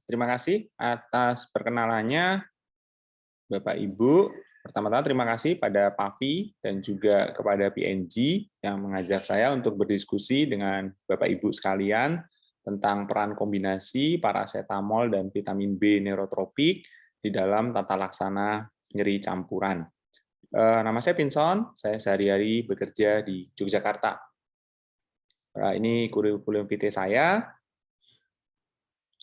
Terima kasih atas perkenalannya, Bapak Ibu. Pertama-tama terima kasih pada Pavi dan juga kepada PNG yang mengajak saya untuk berdiskusi dengan Bapak Ibu sekalian tentang peran kombinasi parasetamol dan vitamin B neurotropik di dalam tata laksana nyeri campuran. Nama saya Pinson, saya sehari-hari bekerja di Yogyakarta. Ini kurikulum vitae saya.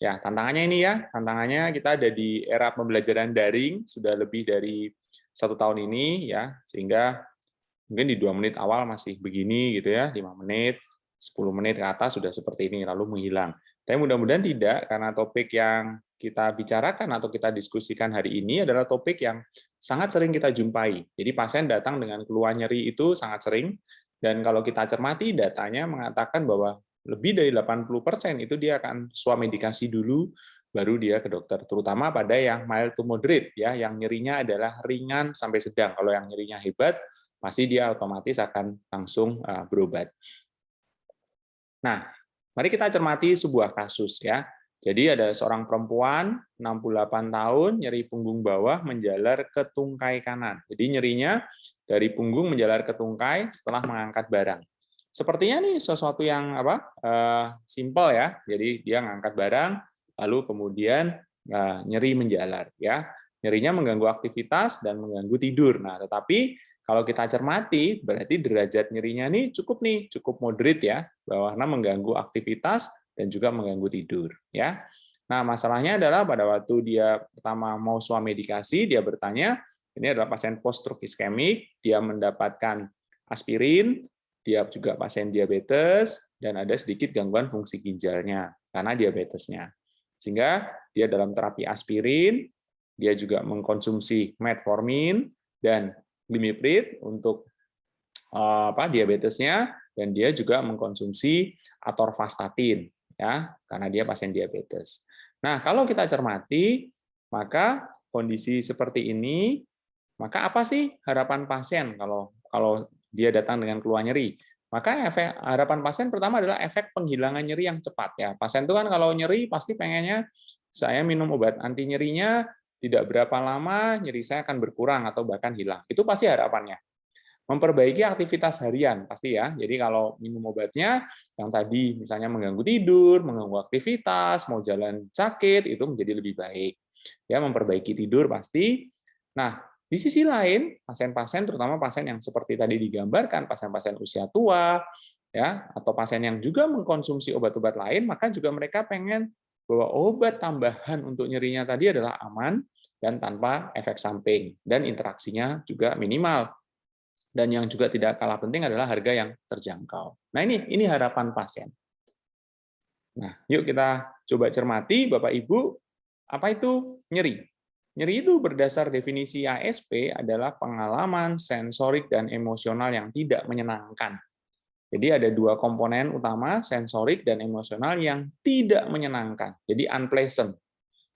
Ya, tantangannya ini ya, tantangannya kita ada di era pembelajaran daring, sudah lebih dari 1 tahun ini, ya, sehingga mungkin di 2 menit awal masih begini, gitu ya, 5 menit, 10 menit ke atas sudah seperti ini, lalu menghilang. Tapi mudah-mudahan tidak, karena topik yang kita bicarakan atau kita diskusikan hari ini adalah topik yang sangat sering kita jumpai. Jadi pasien datang dengan keluhan nyeri itu sangat sering, dan kalau kita cermati datanya mengatakan bahwa lebih dari 80% itu dia akan swamedikasi dulu, baru dia ke dokter. Terutama pada yang mild to moderate, ya, yang nyerinya adalah ringan sampai sedang. Kalau yang nyerinya hebat, pasti dia otomatis akan langsung berobat. Nah, mari kita cermati sebuah kasus, ya. Jadi ada seorang perempuan 68 tahun nyeri punggung bawah menjalar ke tungkai kanan. Jadi nyerinya dari punggung menjalar ke tungkai setelah mengangkat barang. Sepertinya nih sesuatu yang simple ya. Jadi dia ngangkat barang lalu kemudian nyeri menjalar ya. Nyerinya mengganggu aktivitas dan mengganggu tidur. Nah, tetapi kalau kita cermati berarti derajat nyerinya cukup moderate ya, bahwa mengganggu aktivitas dan juga mengganggu tidur ya. Nah, masalahnya adalah pada waktu dia pertama mau swamedikasi, dia bertanya, ini adalah pasien post-stroke iskemik, dia mendapatkan aspirin, dia juga pasien diabetes, dan ada sedikit gangguan fungsi ginjalnya karena diabetesnya. Sehingga dia dalam terapi aspirin, dia juga mengkonsumsi metformin dan glimepiride untuk diabetesnya, dan dia juga mengkonsumsi atorvastatin ya karena dia pasien diabetes. Nah, kalau kita cermati, maka kondisi seperti ini, maka apa sih harapan pasien kalau dia datang dengan keluhan nyeri? Maka harapan pasien pertama adalah efek penghilangan nyeri yang cepat ya. Pasien itu kan kalau nyeri pasti pengennya saya minum obat anti nyerinya tidak berapa lama nyeri saya akan berkurang atau bahkan hilang. Itu pasti harapannya. Memperbaiki aktivitas harian pasti ya. Jadi kalau minum obatnya yang tadi misalnya mengganggu tidur, mengganggu aktivitas, mau jalan sakit itu menjadi lebih baik. Ya, memperbaiki tidur pasti. Nah, di sisi lain, pasien-pasien terutama pasien yang seperti tadi digambarkan, pasien-pasien usia tua ya, atau pasien yang juga mengkonsumsi obat-obat lain, maka juga mereka pengen bahwa obat tambahan untuk nyerinya tadi adalah aman dan tanpa efek samping dan interaksinya juga minimal. Dan yang juga tidak kalah penting adalah harga yang terjangkau. Nah, ini harapan pasien. Nah, yuk kita coba cermati, Bapak Ibu, apa itu nyeri? Nyeri itu berdasar definisi ASP adalah pengalaman sensorik dan emosional yang tidak menyenangkan. Jadi ada 2 komponen utama, sensorik dan emosional yang tidak menyenangkan. Jadi unpleasant,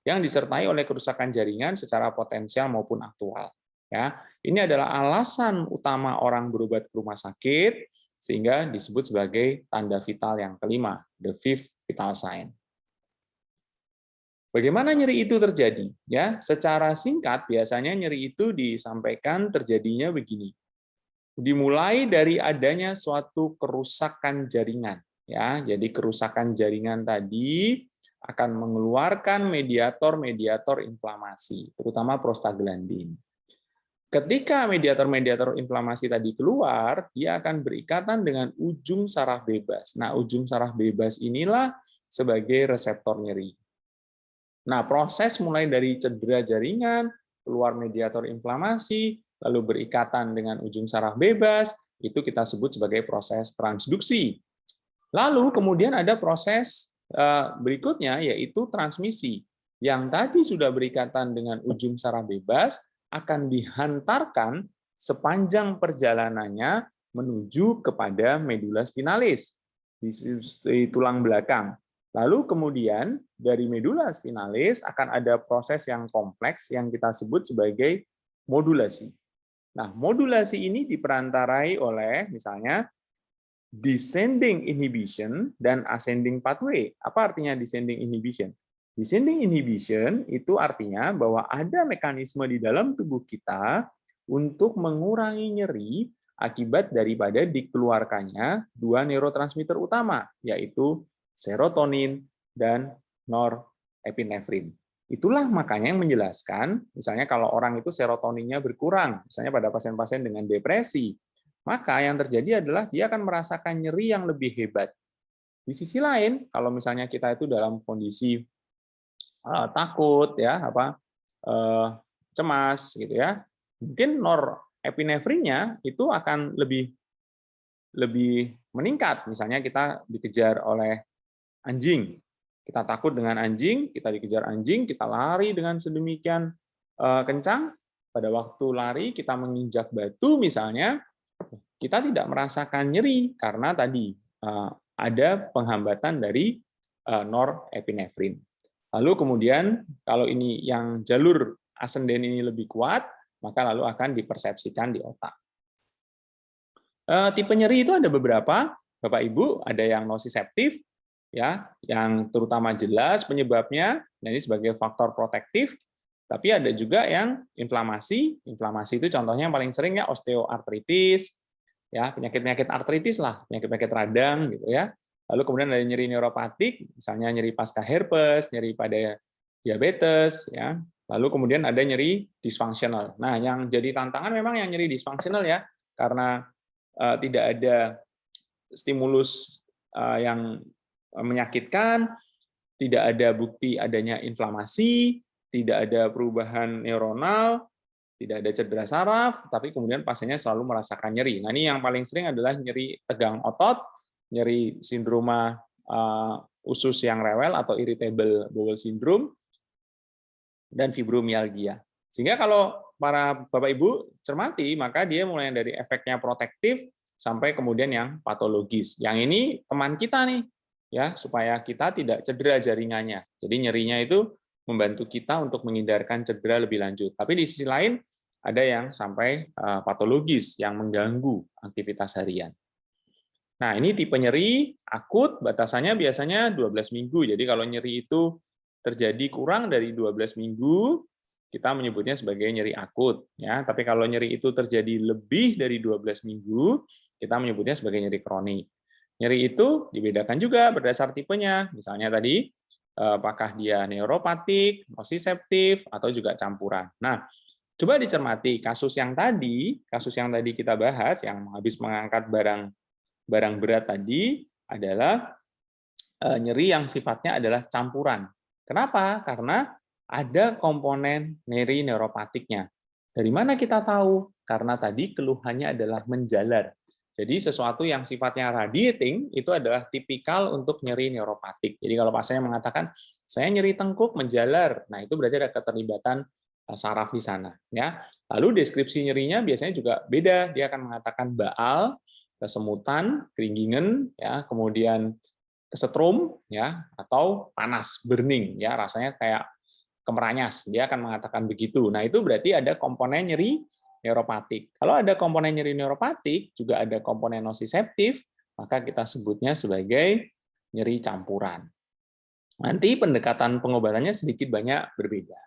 yang disertai oleh kerusakan jaringan secara potensial maupun aktual. Ya, ini adalah alasan utama orang berobat ke rumah sakit sehingga disebut sebagai tanda vital yang kelima, the fifth vital sign. Bagaimana nyeri itu terjadi? Ya, secara singkat biasanya nyeri itu disampaikan terjadinya begini. Dimulai dari adanya suatu kerusakan jaringan. Ya, jadi kerusakan jaringan tadi akan mengeluarkan mediator-mediator inflamasi, terutama prostaglandin. Ketika mediator-mediator inflamasi tadi keluar, dia akan berikatan dengan ujung saraf bebas. Nah, ujung saraf bebas inilah sebagai reseptor nyeri. Nah, proses mulai dari cedera jaringan, keluar mediator inflamasi, lalu berikatan dengan ujung saraf bebas, itu kita sebut sebagai proses transduksi. Lalu kemudian ada proses berikutnya, yaitu transmisi. Yang tadi sudah berikatan dengan ujung saraf bebas, akan dihantarkan sepanjang perjalanannya menuju kepada medula spinalis, di tulang belakang. Lalu kemudian dari medula spinalis akan ada proses yang kompleks yang kita sebut sebagai modulasi. Nah, modulasi ini diperantarai oleh misalnya descending inhibition dan ascending pathway. Apa artinya descending inhibition? Descending inhibition itu artinya bahwa ada mekanisme di dalam tubuh kita untuk mengurangi nyeri akibat daripada dikeluarkannya dua neurotransmitter utama, yaitu serotonin dan norepinefrin. Itulah makanya yang menjelaskan, misalnya kalau orang itu serotoninnya berkurang, misalnya pada pasien-pasien dengan depresi, maka yang terjadi adalah dia akan merasakan nyeri yang lebih hebat. Di sisi lain, kalau misalnya kita itu dalam kondisi takut, ya, cemas, gitu ya, mungkin norepinefrinnya itu akan lebih meningkat. Misalnya kita dikejar oleh anjing, kita takut dengan anjing, kita dikejar anjing, kita lari dengan sedemikian kencang. Pada waktu lari kita menginjak batu misalnya, kita tidak merasakan nyeri karena tadi ada penghambatan dari norepinefrin. Lalu kemudian kalau ini yang jalur ascending ini lebih kuat, maka lalu akan dipersepsikan di otak. Tipe nyeri itu ada beberapa, Bapak Ibu, ada yang nociceptif, ya, yang terutama jelas penyebabnya, ini sebagai faktor protektif, tapi ada juga yang inflamasi. Inflamasi itu contohnya yang paling sering ya osteoartritis, ya, penyakit-penyakit artritis lah, penyakit-penyakit radang gitu ya. Lalu kemudian ada nyeri neuropatik, misalnya nyeri pasca herpes, nyeri pada diabetes, ya. Lalu kemudian ada nyeri disfungsional. Nah, yang jadi tantangan memang yang nyeri disfungsional ya, karena tidak ada stimulus yang menyakitkan, tidak ada bukti adanya inflamasi, tidak ada perubahan neuronal, tidak ada cedera saraf, tapi kemudian pasiennya selalu merasakan nyeri. Nah, ini yang paling sering adalah nyeri tegang otot, nyeri sindroma usus yang rewel atau irritable bowel syndrome, dan fibromialgia. Sehingga kalau para Bapak Ibu cermati, maka dia mulai dari efeknya protektif sampai kemudian yang patologis. Yang ini teman kita nih, ya, supaya kita tidak cedera jaringannya. Jadi nyerinya itu membantu kita untuk menghindarkan cedera lebih lanjut. Tapi di sisi lain ada yang sampai patologis yang mengganggu aktivitas harian. Nah, ini tipe nyeri akut, batasannya biasanya 12 minggu. Jadi kalau nyeri itu terjadi kurang dari 12 minggu, kita menyebutnya sebagai nyeri akut, ya. Tapi kalau nyeri itu terjadi lebih dari 12 minggu, kita menyebutnya sebagai nyeri kronik. Nyeri itu dibedakan juga berdasar tipenya. Misalnya tadi apakah dia neuropatik, nociceptif, atau juga campuran. Nah, coba dicermati kasus yang tadi kita bahas yang habis mengangkat barang berat tadi adalah nyeri yang sifatnya adalah campuran. Kenapa? Karena ada komponen nyeri neuropatiknya. Dari mana kita tahu? Karena tadi keluhannya adalah menjalar. Jadi sesuatu yang sifatnya radiating itu adalah tipikal untuk nyeri neuropatik. Jadi kalau pasiennya mengatakan saya nyeri tengkuk menjalar, nah itu berarti ada keterlibatan saraf di sana. Ya. Lalu deskripsi nyerinya biasanya juga beda. Dia akan mengatakan baal, kesemutan, keringgingan, ya, kemudian kesetrum, ya, atau panas, burning, ya, rasanya kayak kemeranyas. Dia akan mengatakan begitu. Nah, itu berarti ada komponen nyeri neuropatik. Kalau ada komponen nyeri neuropatik, juga ada komponen nociceptif, maka kita sebutnya sebagai nyeri campuran. Nanti pendekatan pengobatannya sedikit banyak berbeda.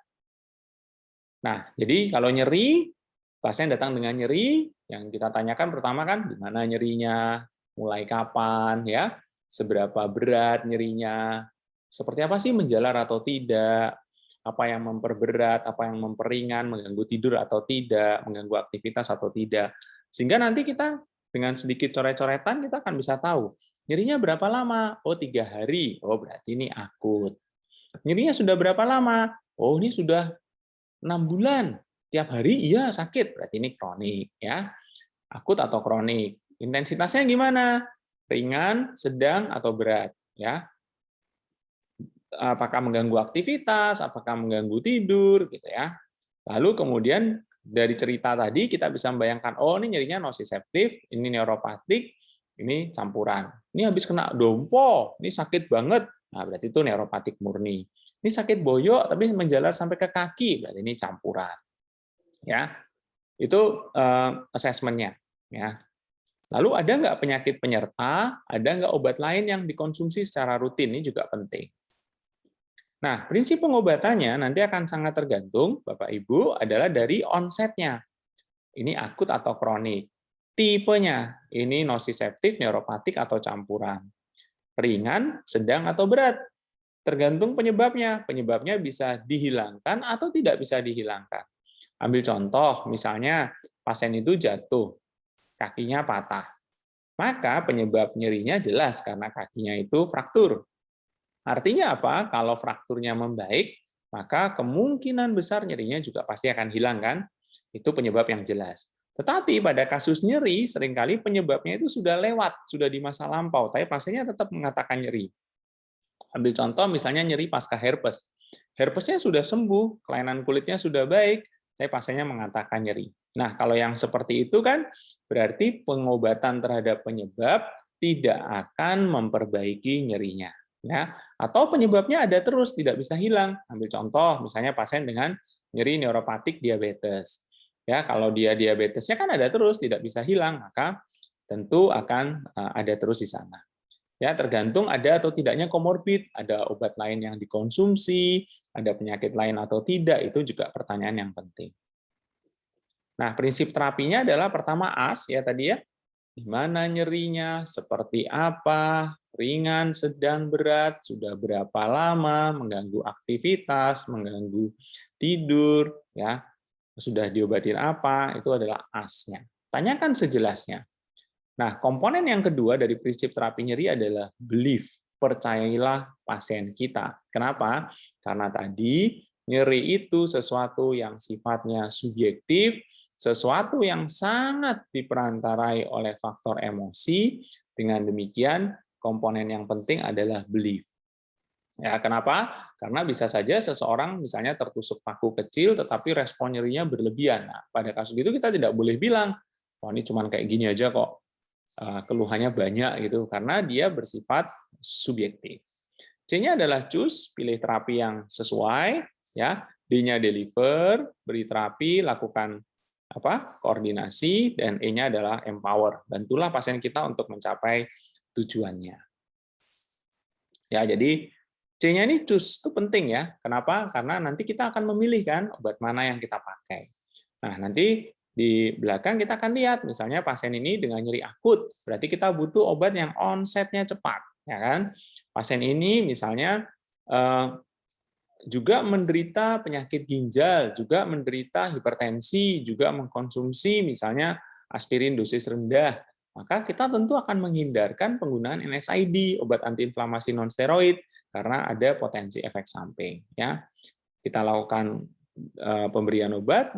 Nah, jadi kalau nyeri, pasien datang dengan nyeri, yang kita tanyakan pertama kan di mana nyerinya, mulai kapan, ya, seberapa berat nyerinya, seperti apa sih menjalar atau tidak, apa yang memperberat, apa yang memperingan, mengganggu tidur atau tidak, mengganggu aktivitas atau tidak. Sehingga nanti kita dengan sedikit coret-coretan kita akan bisa tahu, nyerinya berapa lama? Oh, 3 hari. Oh, berarti ini akut. Nyerinya sudah berapa lama? Oh, ini sudah 6 bulan. Tiap hari iya sakit, berarti ini kronik, ya. Akut atau kronik. Intensitasnya gimana? Ringan, sedang, atau berat, ya. Apakah mengganggu aktivitas, apakah mengganggu tidur, gitu ya. Lalu kemudian dari cerita tadi kita bisa membayangkan, oh ini nyerinya nociceptif, ini neuropatik, ini campuran. Ini habis kena dompo, ini sakit banget. Nah, berarti itu neuropatik murni. Ini sakit boyok tapi menjalar sampai ke kaki, berarti ini campuran. Ya. Itu assessment-nya, ya. Lalu ada nggak penyakit penyerta, ada nggak obat lain yang dikonsumsi secara rutin, ini juga penting. Nah, prinsip pengobatannya nanti akan sangat tergantung, Bapak Ibu, adalah dari onsetnya. Ini akut atau kronik. Tipenya, ini nosiseptif, neuropatik, atau campuran. Ringan, sedang, atau berat. Tergantung penyebabnya. Penyebabnya bisa dihilangkan atau tidak bisa dihilangkan. Ambil contoh, misalnya pasien itu jatuh, kakinya patah. Maka penyebab nyerinya jelas karena kakinya itu fraktur. Artinya apa? Kalau frakturnya membaik, maka kemungkinan besar nyerinya juga pasti akan hilang kan? Itu penyebab yang jelas. Tetapi pada kasus nyeri, seringkali penyebabnya itu sudah lewat, sudah di masa lampau, tapi pasiennya tetap mengatakan nyeri. Ambil contoh misalnya nyeri pasca herpes. Herpesnya sudah sembuh, kelainan kulitnya sudah baik, tapi pasiennya mengatakan nyeri. Nah, kalau yang seperti itu kan berarti pengobatan terhadap penyebab tidak akan memperbaiki nyerinya. Ya, atau penyebabnya ada terus, tidak bisa hilang. Ambil contoh, misalnya pasien dengan nyeri neuropatik diabetes. Ya, kalau dia diabetesnya kan ada terus, tidak bisa hilang, maka tentu akan ada terus di sana. Ya, tergantung ada atau tidaknya komorbid, ada obat lain yang dikonsumsi, ada penyakit lain atau tidak, itu juga pertanyaan yang penting. Nah, prinsip terapinya adalah pertama AS ya tadi ya. Di mana nyerinya, seperti apa, ringan, sedang, berat, sudah berapa lama, mengganggu aktivitas, mengganggu tidur, ya, sudah diobatin apa, itu adalah AS-nya. Tanyakan sejelasnya. Nah, komponen yang kedua dari prinsip terapi nyeri adalah belief. Percayailah pasien kita. Kenapa? Karena tadi nyeri itu sesuatu yang sifatnya subjektif, sesuatu yang sangat diperantarai oleh faktor emosi. Dengan demikian, komponen yang penting adalah belief. Ya, kenapa? Karena bisa saja seseorang misalnya tertusuk paku kecil, tetapi respon nyerinya berlebihan. Nah, pada kasus itu kita tidak boleh bilang, oh ini cuma kayak gini aja kok, keluhannya banyak gitu, karena dia bersifat subjektif. C-nya adalah choose, pilih terapi yang sesuai, ya. D-nya deliver, beri terapi, lakukan koordinasi, dan E-nya adalah empower, bantulah pasien kita untuk mencapai tujuannya. Ya, jadi C-nya ini choose itu penting ya. Kenapa? Karena nanti kita akan memilih kan obat mana yang kita pakai. Nah, nanti di belakang kita akan lihat misalnya pasien ini dengan nyeri akut, berarti kita butuh obat yang onsetnya cepat, ya kan? Pasien ini misalnya juga menderita penyakit ginjal, juga menderita hipertensi, juga mengkonsumsi misalnya aspirin dosis rendah, maka kita tentu akan menghindarkan penggunaan NSAID, obat antiinflamasi nonsteroid, karena ada potensi efek samping. Ya, kita lakukan pemberian obat,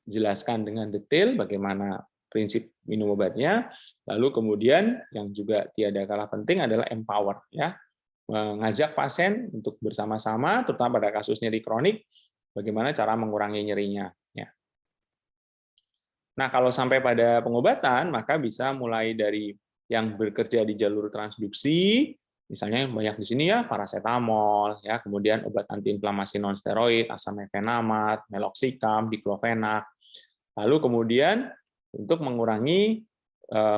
jelaskan dengan detail bagaimana prinsip minum obatnya, lalu kemudian yang juga tiada kalah penting adalah empower, ya, mengajak pasien untuk bersama-sama, terutama pada kasus nyeri kronik, bagaimana cara mengurangi nyerinya. Ya. Nah, kalau sampai pada pengobatan, maka bisa mulai dari yang bekerja di jalur transduksi, misalnya banyak di sini ya, paracetamol, ya, kemudian obat antiinflamasi nonsteroid, asam mefenamat, meloxicam, diclofenac. Lalu kemudian untuk mengurangi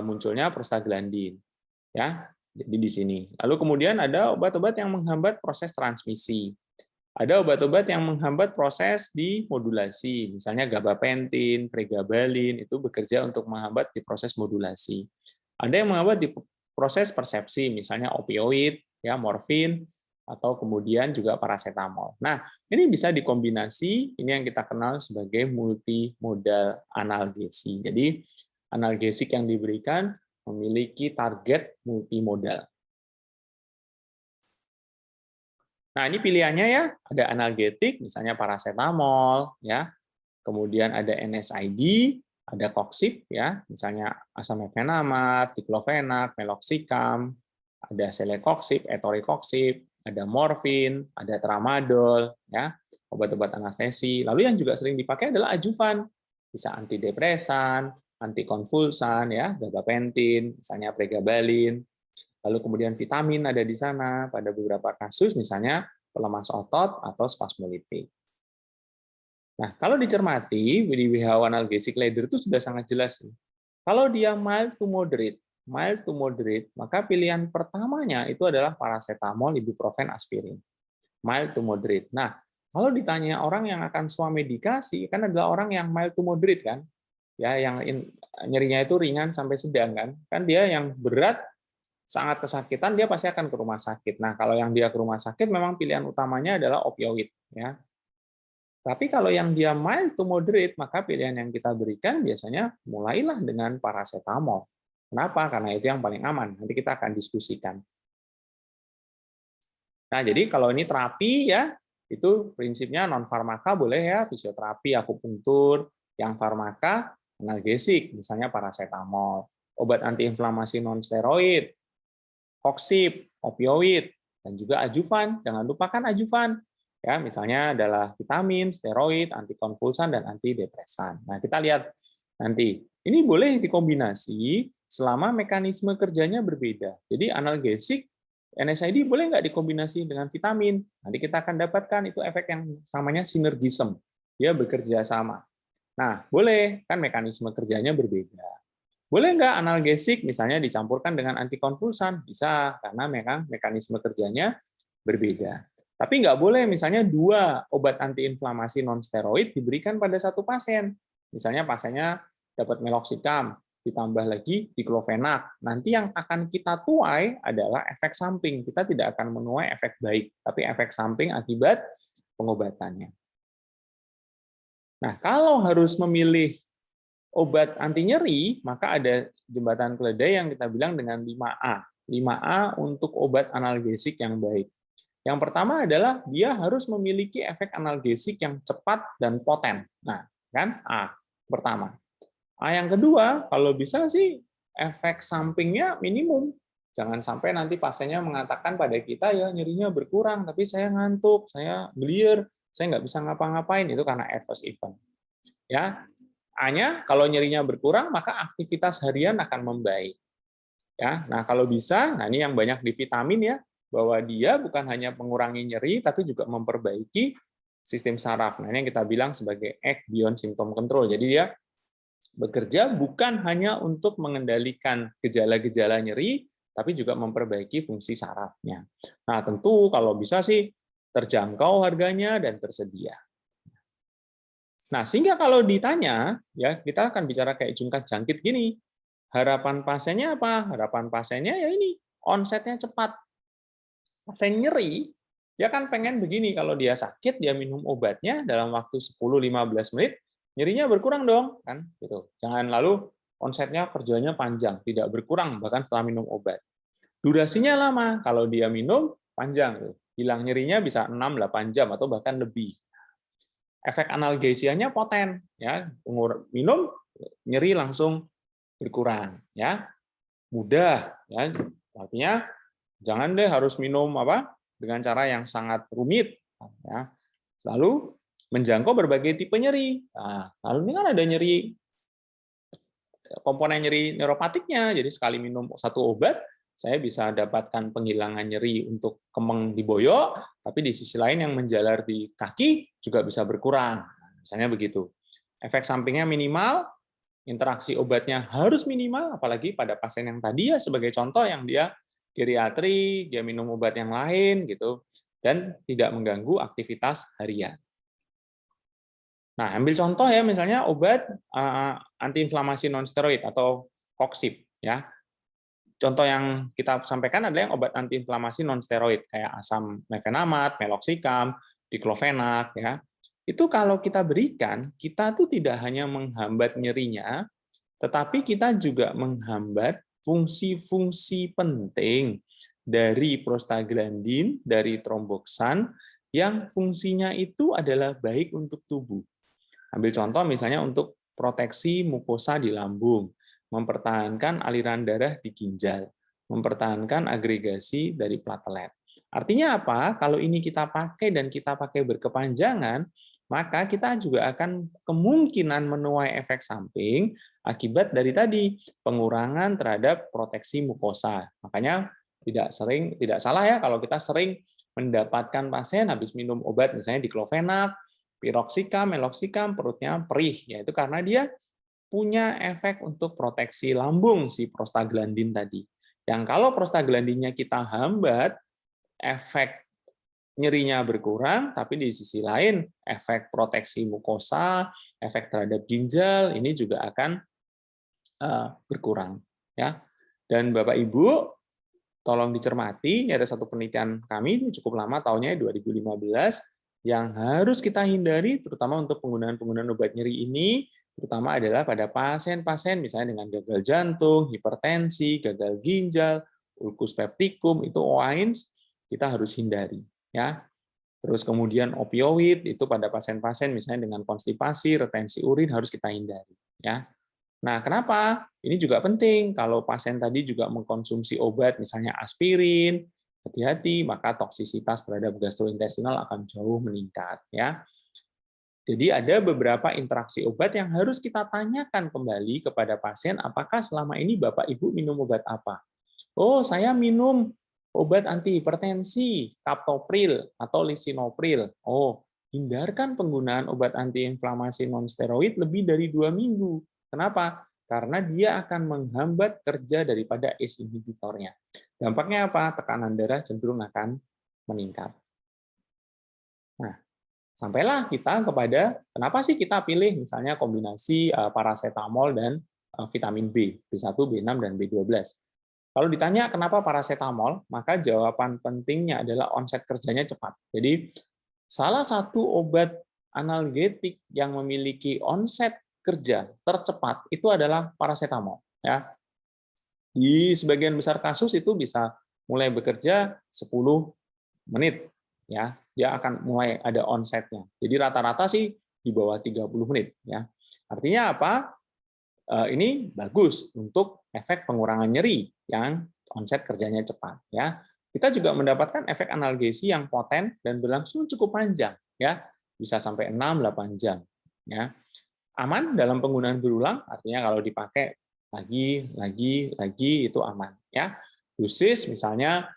munculnya prostaglandin, ya. Jadi di sini. Lalu kemudian ada obat-obat yang menghambat proses transmisi. Ada obat-obat yang menghambat proses di modulasi, misalnya gabapentin, pregabalin, itu bekerja untuk menghambat di proses modulasi. Ada yang menghambat di proses persepsi, misalnya opioid, ya, morfin, atau kemudian juga paracetamol. Nah, ini bisa dikombinasi, ini yang kita kenal sebagai multimodal analgesi. Jadi, analgesik yang diberikan memiliki target multimodal. Nah, ini pilihannya ya, ada analgetik, misalnya paracetamol, ya, kemudian ada NSAID, ada koksib, ya, misalnya asam mefenamat, diclofenac, meloxicam, ada selekoxib, etoricoxib, ada morfin, ada tramadol, ya, obat-obat anestesi. Lalu yang juga sering dipakai adalah adjuvan, bisa antidepresan, antikonvulsan, ya, gabapentin, misalnya pregabalin. Lalu kemudian vitamin ada di sana pada beberapa kasus, misalnya pelemas otot atau spasmolitik. Nah, kalau dicermati, di WHO analgesic leader itu sudah sangat jelas. Kalau dia mild to moderate, maka pilihan pertamanya itu adalah paracetamol, ibuprofen, aspirin. mild to moderate. Nah, kalau ditanya orang yang akan swamedikasi, kan adalah orang yang mild to moderate kan, ya yang nyerinya itu ringan sampai sedang kan dia yang berat sangat kesakitan dia pasti akan ke rumah sakit. Nah, kalau yang dia ke rumah sakit memang pilihan utamanya adalah opioid ya. Tapi kalau yang dia mild to moderate, maka pilihan yang kita berikan biasanya mulailah dengan paracetamol. Kenapa? Karena itu yang paling aman. Nanti kita akan diskusikan. Nah, jadi kalau ini terapi ya, itu prinsipnya non farmaka boleh ya, fisioterapi, akupunktur, yang farmaka analgesik, misalnya paracetamol, obat antiinflamasi non steroid, oksip, opioid, dan juga ajuvan. Jangan lupakan ajuvan. Ya, misalnya adalah vitamin, steroid, antikonvulsan, dan antidepresan. Nah, kita lihat nanti. Ini boleh dikombinasi selama mekanisme kerjanya berbeda. Jadi analgesik, NSAID boleh nggak dikombinasi dengan vitamin? Nanti kita akan dapatkan itu efek yang namanya sinergism. Dia bekerja sama. Nah, boleh, kan mekanisme kerjanya berbeda. Boleh nggak analgesik misalnya dicampurkan dengan antikonvulsan? Bisa, karena memang mekanisme kerjanya berbeda. Tapi nggak boleh misalnya 2 obat antiinflamasi non-steroid diberikan pada satu pasien. Misalnya pasiennya dapat meloxicam, ditambah lagi diklofenak. Nanti yang akan kita tuai adalah efek samping. Kita tidak akan menuai efek baik, tapi efek samping akibat pengobatannya. Nah, kalau harus memilih obat anti nyeri, maka ada jembatan keledai yang kita bilang dengan 5A. 5A untuk obat analgesik yang baik. Yang pertama adalah dia harus memiliki efek analgesik yang cepat dan poten. Nah, kan A pertama. A yang kedua, kalau bisa sih efek sampingnya minimum. Jangan sampai nanti pasiennya mengatakan pada kita ya nyerinya berkurang, tapi saya ngantuk, saya gelir, saya nggak bisa ngapa-ngapain, itu karena adverse event. Ya, A-nya kalau nyerinya berkurang maka aktivitas harian akan membaik. Ya, nah kalau bisa, nah ini yang banyak di vitamin ya, bahwa dia bukan hanya mengurangi nyeri tapi juga memperbaiki sistem saraf. Nah, ini yang kita bilang sebagai act beyond symptom control. Jadi dia bekerja bukan hanya untuk mengendalikan gejala-gejala nyeri, tapi juga memperbaiki fungsi sarafnya. Nah, tentu kalau bisa sih terjangkau harganya dan tersedia. Nah, sehingga kalau ditanya, ya kita akan bicara kayak jungkat jangkit gini. Harapan pasiennya apa? Harapan pasiennya ya ini, onsetnya cepat. Pasien nyeri, dia kan pengen begini, kalau dia sakit, dia minum obatnya dalam waktu 10-15 menit, nyerinya berkurang dong, kan? Gitu. Jangan lalu onsetnya kerjanya panjang, tidak berkurang bahkan setelah minum obat. Durasinya lama, kalau dia minum panjang, hilang nyerinya bisa 6-8 jam atau bahkan lebih. Efek analgesianya poten, ya, minum nyeri langsung berkurang, ya, mudah, ya, artinya jangan deh harus minum apa dengan cara yang sangat rumit, ya. Lalu menjangkau berbagai tipe nyeri. Nah, lalu ini kan ada nyeri komponen nyeri neuropatiknya, jadi sekali minum satu obat saya bisa dapatkan penghilangan nyeri untuk kemeng di boyok, tapi di sisi lain yang menjalar di kaki juga bisa berkurang. Misalnya begitu. Efek sampingnya minimal, interaksi obatnya harus minimal, apalagi pada pasien yang tadi ya sebagai contoh yang dia geriatri, dia minum obat yang lain gitu, dan tidak mengganggu aktivitas harian. Nah, ambil contoh ya misalnya obat antiinflamasi non-steroid atau oksip ya. Contoh yang kita sampaikan adalah yang obat antiinflamasi non-steroid kayak asam mefenamat, meloxicam, diklofenak ya. Itu kalau kita berikan, kita tuh tidak hanya menghambat nyerinya, tetapi kita juga menghambat fungsi-fungsi penting dari prostaglandin, dari tromboksan yang fungsinya itu adalah baik untuk tubuh. Ambil contoh misalnya untuk proteksi mukosa di lambung, mempertahankan aliran darah di ginjal, mempertahankan agregasi dari platelet. Artinya apa? Kalau ini kita pakai dan kita pakai berkepanjangan, maka kita juga akan kemungkinan menuai efek samping akibat dari tadi pengurangan terhadap proteksi mukosa. Makanya tidak salah ya kalau kita sering mendapatkan pasien habis minum obat misalnya diklofenak, piroxicam, meloxicam, perutnya perih, yaitu karena dia punya efek untuk proteksi lambung si prostaglandin tadi. Yang kalau prostaglandinnya kita hambat, efek nyerinya berkurang, tapi di sisi lain efek proteksi mukosa, efek terhadap ginjal ini juga akan berkurang, ya. Dan Bapak Ibu tolong dicermati, ini ada satu penelitian kami ini cukup lama, tahunnya 2015, yang harus kita hindari terutama untuk penggunaan obat nyeri ini, terutama adalah pada pasien-pasien misalnya dengan gagal jantung, hipertensi, gagal ginjal, ulkus peptikum, itu OAINS kita harus hindari, ya. Terus kemudian opioid itu pada pasien-pasien misalnya dengan konstipasi, retensi urin harus kita hindari, ya. Nah, kenapa? Ini juga penting kalau pasien tadi juga mengkonsumsi obat misalnya aspirin, hati-hati maka toksisitas terhadap gastrointestinal akan jauh meningkat, ya. Jadi ada beberapa interaksi obat yang harus kita tanyakan kembali kepada pasien, apakah selama ini Bapak Ibu minum obat apa? Oh, saya minum obat antihipertensi, captopril atau lisinopril. Oh, hindarkan penggunaan obat antiinflamasi nonsteroid lebih dari 2 minggu. Kenapa? Karena dia akan menghambat kerja daripada ACE inhibitornya. Dampaknya apa? Tekanan darah cenderung akan meningkat. Nah, sampailah kita kepada kenapa sih kita pilih misalnya kombinasi paracetamol dan vitamin B, B1, B6, dan B12. Kalau ditanya kenapa paracetamol, maka jawaban pentingnya adalah onset kerjanya cepat. Jadi salah satu obat analgetik yang memiliki onset kerja tercepat itu adalah paracetamol. Ya, di sebagian besar kasus itu bisa mulai bekerja 10 menit. Ya, dia akan mulai ada onsetnya. Jadi rata-rata sih di bawah 30 menit. Ya, artinya apa? Ini bagus untuk efek pengurangan nyeri yang onset kerjanya cepat, ya. Kita juga mendapatkan efek analgesi yang poten dan berlangsung cukup panjang, ya. Bisa sampai 6-8 jam, ya. Aman dalam penggunaan berulang, artinya kalau dipakai lagi itu aman, ya. Dosis misalnya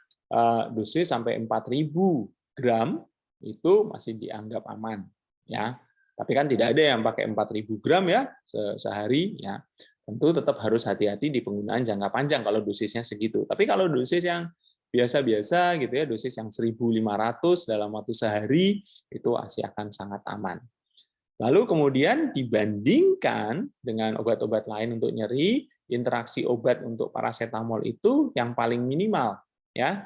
dosis sampai 4.000 gram itu masih dianggap aman, ya. Tapi kan tidak ada yang pakai 4.000 gram ya sehari, ya. Tentu tetap harus hati-hati di penggunaan jangka panjang kalau dosisnya segitu. Tapi kalau dosis yang biasa-biasa gitu ya, dosis yang 1.500 dalam waktu sehari itu masih akan sangat aman. Lalu kemudian dibandingkan dengan obat-obat lain untuk nyeri, interaksi obat untuk paracetamol itu yang paling minimal, ya.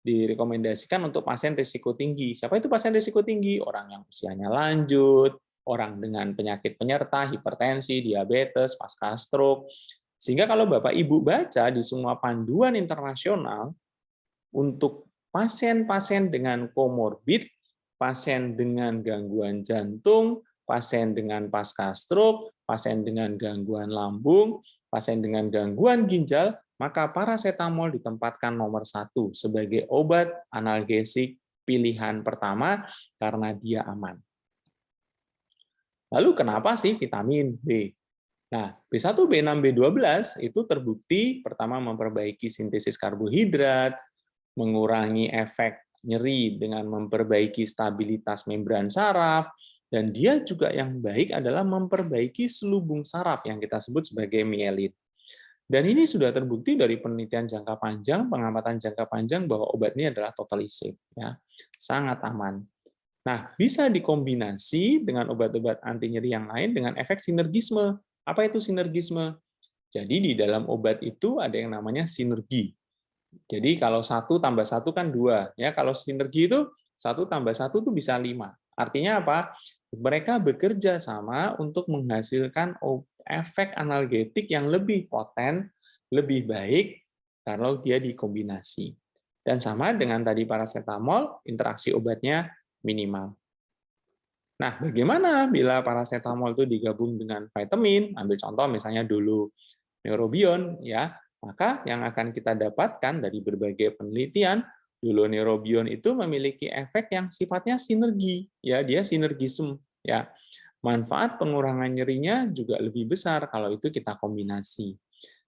Direkomendasikan untuk pasien risiko tinggi. Siapa itu pasien risiko tinggi? Orang yang usianya lanjut, orang dengan penyakit penyerta, hipertensi, diabetes, pasca stroke. Sehingga kalau Bapak Ibu baca di semua panduan internasional untuk pasien-pasien dengan komorbid, pasien dengan gangguan jantung, pasien dengan pasca stroke, pasien dengan gangguan lambung, pasien dengan gangguan ginjal, maka paracetamol ditempatkan nomor 1 sebagai obat analgesik pilihan pertama karena dia aman. Lalu kenapa sih vitamin B? Nah, B1, B6, B12 itu terbukti pertama memperbaiki sintesis karbohidrat, mengurangi efek nyeri dengan memperbaiki stabilitas membran saraf, dan dia juga yang baik adalah memperbaiki selubung saraf yang kita sebut sebagai mielin. Dan ini sudah terbukti dari penelitian jangka panjang, pengamatan jangka panjang bahwa obat ini adalah totally safe, ya, sangat aman. Nah, bisa dikombinasi dengan obat-obat anti nyeri yang lain dengan efek sinergisme. Apa itu sinergisme? Jadi di dalam obat itu ada yang namanya sinergi. Jadi kalau 1+1 kan 2, ya. Kalau sinergi itu 1+1 itu bisa 5. Artinya apa? Mereka bekerja sama untuk menghasilkan efek analgetik yang lebih poten, lebih baik kalau dia dikombinasi. Dan sama dengan tadi paracetamol, interaksi obatnya minimal. Nah, bagaimana bila paracetamol itu digabung dengan vitamin? Ambil contoh misalnya dulu neurobion, ya. Maka yang akan kita dapatkan dari berbagai penelitian, dulu neurobion itu memiliki efek yang sifatnya sinergi, ya, dia sinergisme, ya. Manfaat pengurangan nyerinya juga lebih besar kalau itu kita kombinasi.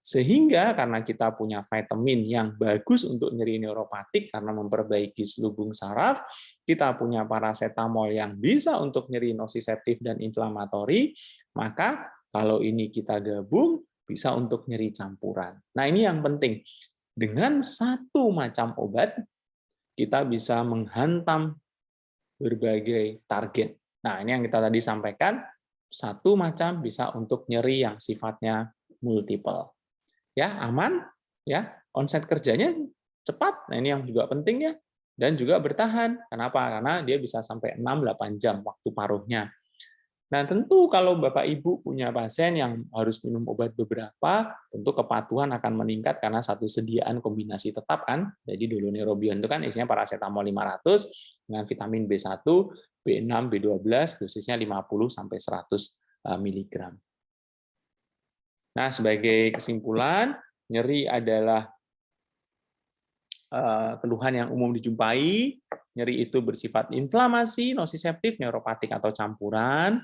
Sehingga karena kita punya vitamin yang bagus untuk nyeri neuropatik karena memperbaiki selubung saraf, kita punya paracetamol yang bisa untuk nyeri nociceptif dan inflamatori, maka kalau ini kita gabung bisa untuk nyeri campuran. Nah, ini yang penting. Dengan satu macam obat kita bisa menghantam berbagai target. Nah, ini yang kita tadi sampaikan, satu macam bisa untuk nyeri yang sifatnya multiple. Ya, aman, ya, onset kerjanya cepat. Nah, ini yang juga penting ya. Dan juga bertahan. Kenapa? Karena dia bisa sampai 6-8 jam waktu paruhnya. Nah, tentu kalau Bapak Ibu punya pasien yang harus minum obat beberapa, tentu kepatuhan akan meningkat karena satu sediaan kombinasi tetap kan. Jadi dulu Neurobion itu kan isinya paracetamol 500 dengan vitamin B1, B6, B12, dosisnya 50 sampai 100 mg. Nah, sebagai kesimpulan, nyeri adalah keluhan yang umum dijumpai. Nyeri itu bersifat inflamasi, nosiseptif, neuropatik atau campuran.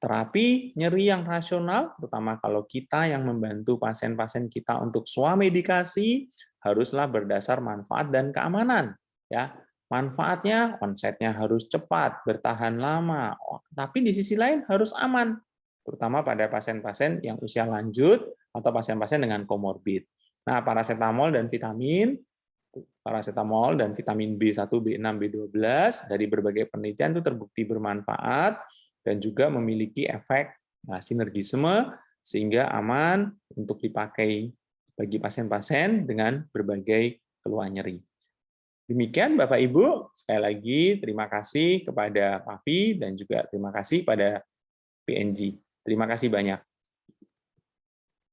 Terapi nyeri yang rasional, terutama kalau kita yang membantu pasien-pasien kita untuk swamedikasi, haruslah berdasar manfaat dan keamanan. Ya, manfaatnya onsetnya harus cepat, bertahan lama, tapi di sisi lain harus aman, terutama pada pasien-pasien yang usia lanjut atau pasien-pasien dengan komorbid. Nah, paracetamol dan vitamin B1, B6, B12 dari berbagai penelitian itu terbukti bermanfaat dan juga memiliki efek sinergisme sehingga aman untuk dipakai bagi pasien-pasien dengan berbagai keluhan nyeri. Demikian Bapak Ibu, sekali lagi terima kasih kepada Pavi dan juga terima kasih pada PNG. Terima kasih banyak.